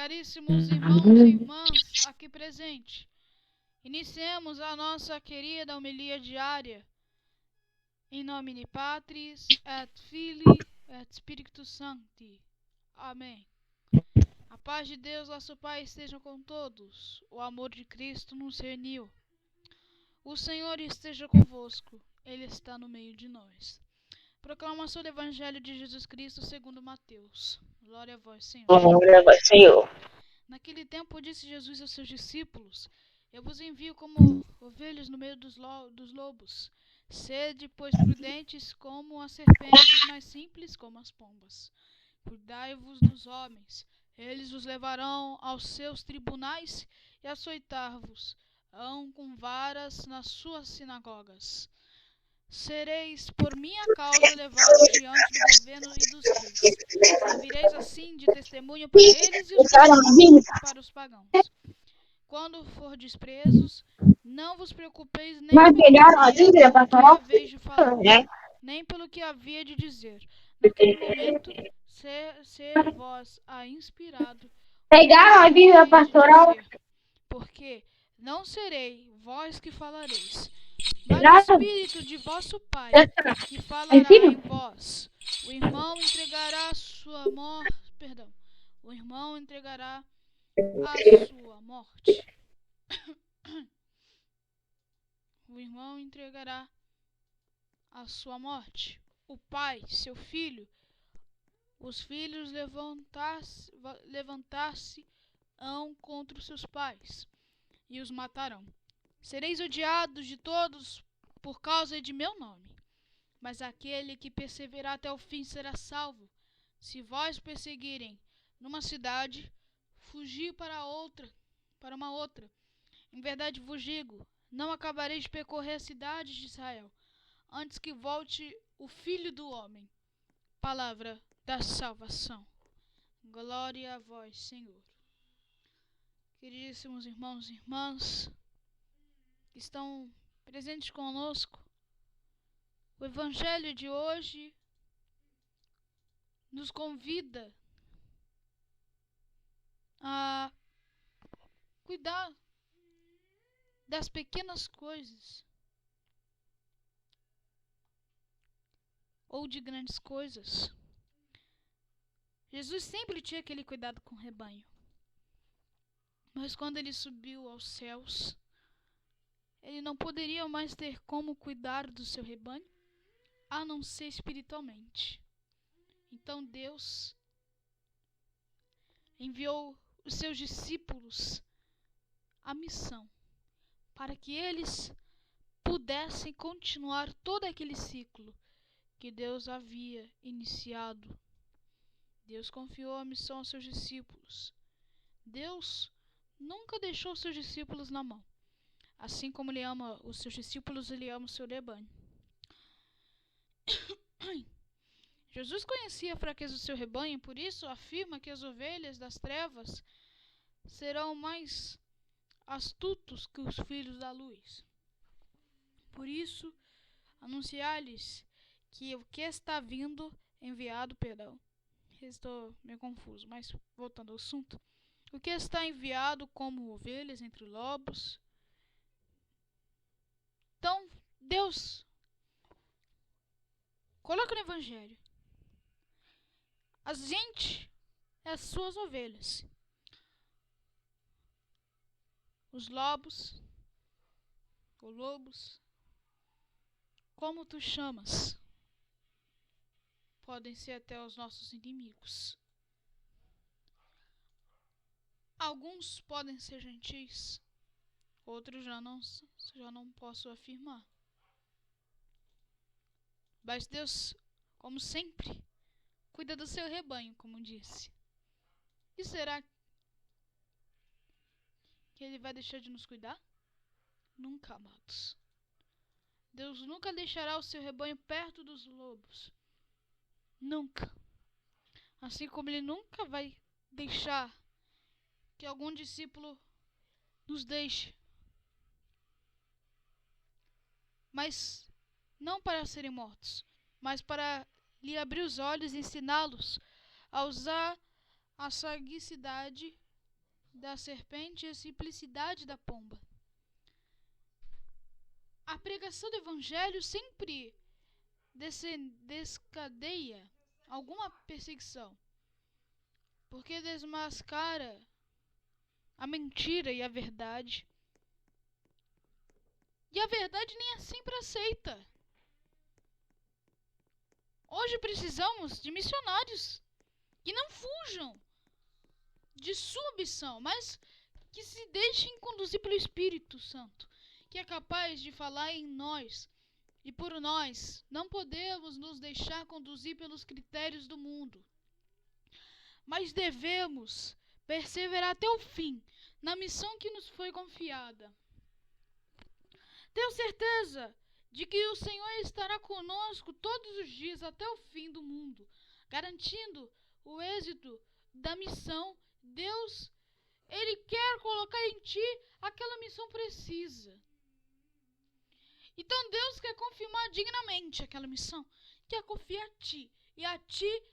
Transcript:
Caríssimos irmãos e irmãs aqui presentes, iniciemos a nossa querida homilia diária. Em nomine Patris et Filii et Spiritus Sancti. Amém. A paz de Deus, nosso Pai, esteja com todos. O amor de Cristo nos reuniu. O Senhor esteja convosco. Ele está no meio de nós. Proclamação do Evangelho de Jesus Cristo segundo Mateus. Glória a vós, Senhor. Glória a vós, Senhor. Naquele tempo disse Jesus aos seus discípulos: Eu vos envio como ovelhas no meio dos lobos. Sede, pois, prudentes como as serpentes, mais simples como as pombas. Cuidai-vos dos homens, eles vos levarão aos seus tribunais e açoitar-vos-ão com varas nas suas sinagogas. Sereis por minha causa levados diante do governo e dos reis. Servireis assim de testemunho para eles e para os pagãos. Quando fordes presos, não vos preocupeis nem Mas pelo pegaram a Bíblia para que falar? haveis de falar, nem pelo que havia de dizer. Naquele momento, ser vós a inspirado Pegaram a Bíblia haveis de pastoral? dizer, porque não serei vós que falareis, mas o Espírito de vosso Pai que Em falará cima? em vós. O irmão entregará a sua morte. O irmão entregará a sua morte. O irmão entregará a sua morte. O pai, seu filho. Os filhos levantar-se-ão contra os seus pais e os matarão. Sereis odiados de todos por causa de meu nome. Mas aquele que perseverar até o fim será salvo. Se vós perseguirem numa cidade, fugi para uma outra. Em verdade vos digo, não acabareis de percorrer as cidades de Israel, antes que volte o Filho do Homem. Palavra da salvação. Glória a vós, Senhor. Queridíssimos irmãos e irmãs que estão presentes conosco, o Evangelho de hoje nos convida a cuidar das pequenas coisas ou de grandes coisas. Jesus sempre tinha aquele cuidado com o rebanho. Mas quando ele subiu aos céus, ele não poderia mais ter como cuidar do seu rebanho, a não ser espiritualmente. Então Deus enviou os seus discípulos a missão para que eles pudessem continuar todo aquele ciclo que Deus havia iniciado. Deus confiou a missão aos seus discípulos. Deus nunca deixou os seus discípulos na mão. Assim como ele ama os seus discípulos, ele ama o seu rebanho. Jesus conhecia a fraqueza do seu rebanho, por isso afirma que as ovelhas das trevas serão mais astutos que os filhos da luz. Por isso, anunciar-lhes que o que está vindo, estou meio confuso, mas voltando ao assunto, o que está enviado como ovelhas entre lobos. Então, Deus coloca no Evangelho a gente é as suas ovelhas. Os lobos, ou lobos, como tu chamas, podem ser até os nossos inimigos. Alguns podem ser gentis, outros já não posso afirmar. Mas Deus, como sempre, cuida do seu rebanho, como disse. E será que ele vai deixar de nos cuidar? Nunca, amados. Deus nunca deixará o seu rebanho perto dos lobos. Nunca. Assim como ele nunca vai deixar que algum discípulo nos deixe. Mas não para serem mortos, mas para lhe abrir os olhos e ensiná-los a usar a sagacidade da serpente e a simplicidade da pomba. A pregação do evangelho sempre descadeia alguma perseguição, porque desmascara a mentira e a verdade. E a verdade nem é sempre aceita. Hoje precisamos de missionários que não fujam de sua missão, mas que se deixem conduzir pelo Espírito Santo, que é capaz de falar em nós. E por nós não podemos nos deixar conduzir pelos critérios do mundo, mas devemos perseverar até o fim na missão que nos foi confiada. Tenho certeza de que o Senhor estará conosco todos os dias até o fim do mundo, garantindo o êxito da missão. Deus, Ele quer colocar em ti aquela missão precisa. Então Deus quer confirmar dignamente aquela missão, quer confiar a ti, e a ti